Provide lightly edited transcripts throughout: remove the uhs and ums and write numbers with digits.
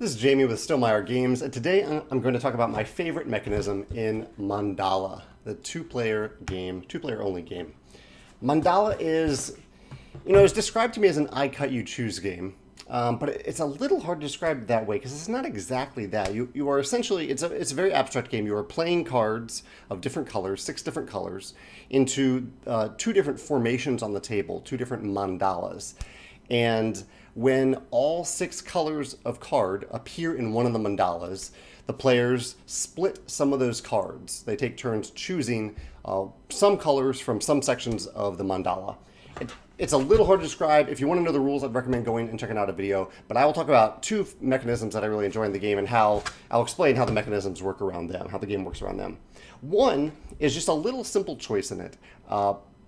This is Jamey with Stonemaier Games, and today I'm going to talk about my favorite mechanism in Mandala, the two-player game, two-player only game. Mandala is, it's described to me as an I cut you choose game, but it's a little hard to describe it that way because it's not exactly that. You are essentially, it's a very abstract game. You are playing cards of different colors, 6 different colors, into 2 different formations on the table, 2 different mandalas. And when all 6 colors of card appear in one of the mandalas, the players split some of those cards. They take turns choosing some colors from some sections of the mandala. It's a little hard to describe. If you want to know the rules, I'd recommend going and checking out a video. But I will talk about 2 mechanisms that I really enjoy in the game and how I'll explain how the mechanisms work around them, how the game works around them. One is just a little simple choice in it.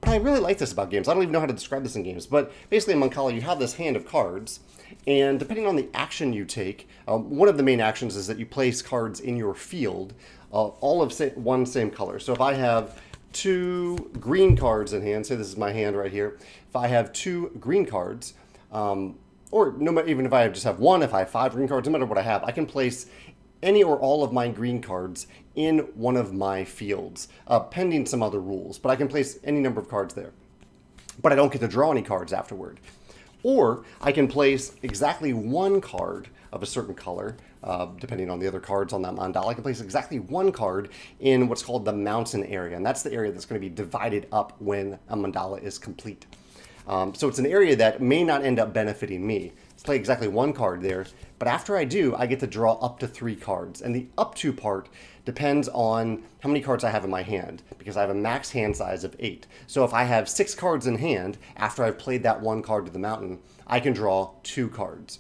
But I really like this about games. I don't even know how to describe this in games. But basically in Mandala, you have this hand of cards. And depending on the action you take, one of the main actions is that you place cards in your field, all of one same color. So if I have 2 green cards in hand, say this is my hand right here. If I have 2 green cards, or even if I just have 1, if I have 5 green cards, no matter what I have, I can place any or all of my green cards in one of my fields, pending some other rules. But I can place any number of cards there. But I don't get to draw any cards afterward. Or I can place exactly 1 card of a certain color, depending on the other cards on that mandala. I can place exactly 1 card in what's called the mountain area. And that's the area that's going to be divided up when a mandala is complete. So it's an area that may not end up benefiting me. Let's play exactly 1 card there. But after I do, I get to draw up to 3 cards. And the up to part depends on how many cards I have in my hand, because I have a max hand size of 8. So if I have 6 cards in hand, after I've played that 1 card to the mountain, I can draw 2 cards.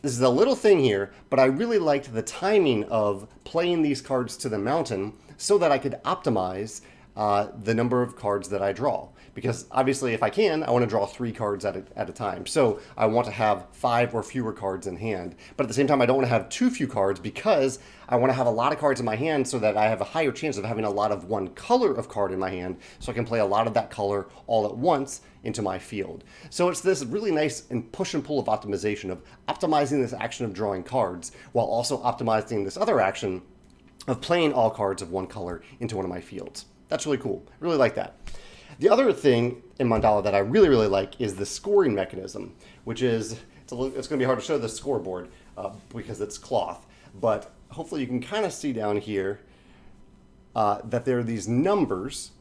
This is a little thing here, but I really liked the timing of playing these cards to the mountain so that I could optimize the number of cards that I draw. Because obviously, if I can, I want to draw 3 cards at a time. So I want to have 5 or fewer cards in hand. But at the same time, I don't want to have too few cards because I want to have a lot of cards in my hand so that I have a higher chance of having a lot of one color of card in my hand, so I can play a lot of that color all at once into my field. So it's this really nice and push and pull of optimization, of optimizing this action of drawing cards while also optimizing this other action of playing all cards of one color into one of my fields. That's really cool. I really like that. The other thing in Mandala that I really, really like is the scoring mechanism, which is, it's going to be hard to show the scoreboard because it's cloth, but hopefully you can kind of see down here that there are these numbers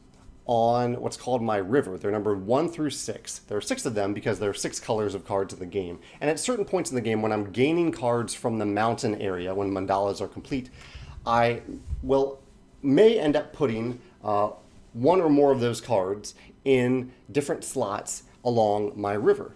on what's called my river. They're numbered 1 through 6. There are 6 of them because there are 6 colors of cards in the game. And at certain points in the game, when I'm gaining cards from the mountain area, when mandalas are complete, I may end up putting 1 or more of those cards in different slots along my river.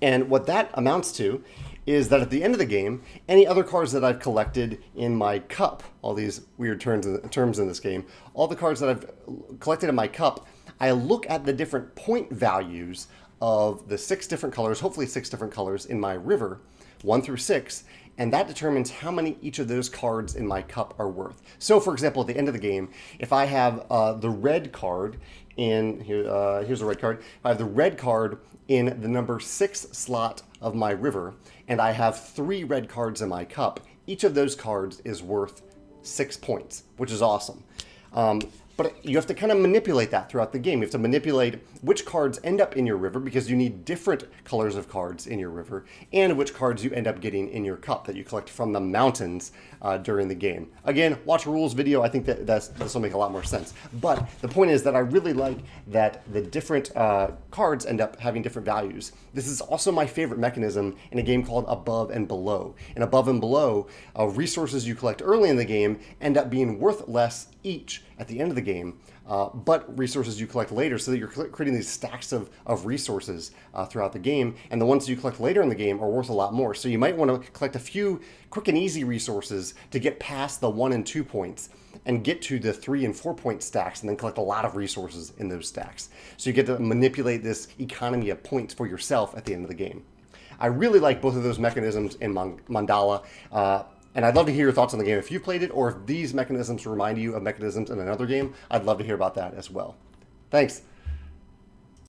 And what that amounts to is that at the end of the game, any other cards that I've collected in my cup, all these weird terms in this game, all the cards that I've collected in my cup, I look at the different point values of the 6 different colors, hopefully 6 different colors in my river, 1 through 6, and that determines how many each of those cards in my cup are worth. So, for example, at the end of the game, if I have the red card in here, here's a red card. If I have the red card in the number 6 slot of my river, and I have 3 red cards in my cup, each of those cards is worth 6 points, which is awesome. But you have to kind of manipulate that throughout the game. You have to manipulate which cards end up in your river because you need different colors of cards in your river, and which cards you end up getting in your cup that you collect from the mountains during the game. Again, watch a rules video. I think that this will make a lot more sense. But the point is that I really like that the different cards end up having different values. This is also my favorite mechanism in a game called Above and Below. In Above and Below, resources you collect early in the game end up being worth less each at the end of the game, but resources you collect later, so that you're creating these stacks of resources throughout the game, and the ones you collect later in the game are worth a lot more. So you might want to collect a few quick and easy resources to get past the 1 and 2 points and get to the 3 and 4 point stacks, and then collect a lot of resources in those stacks. So you get to manipulate this economy of points for yourself at the end of the game. I really like both of those mechanisms in Mandala. And I'd love to hear your thoughts on the game if you've played it, or if these mechanisms remind you of mechanisms in another game. I'd love to hear about that as well. Thanks.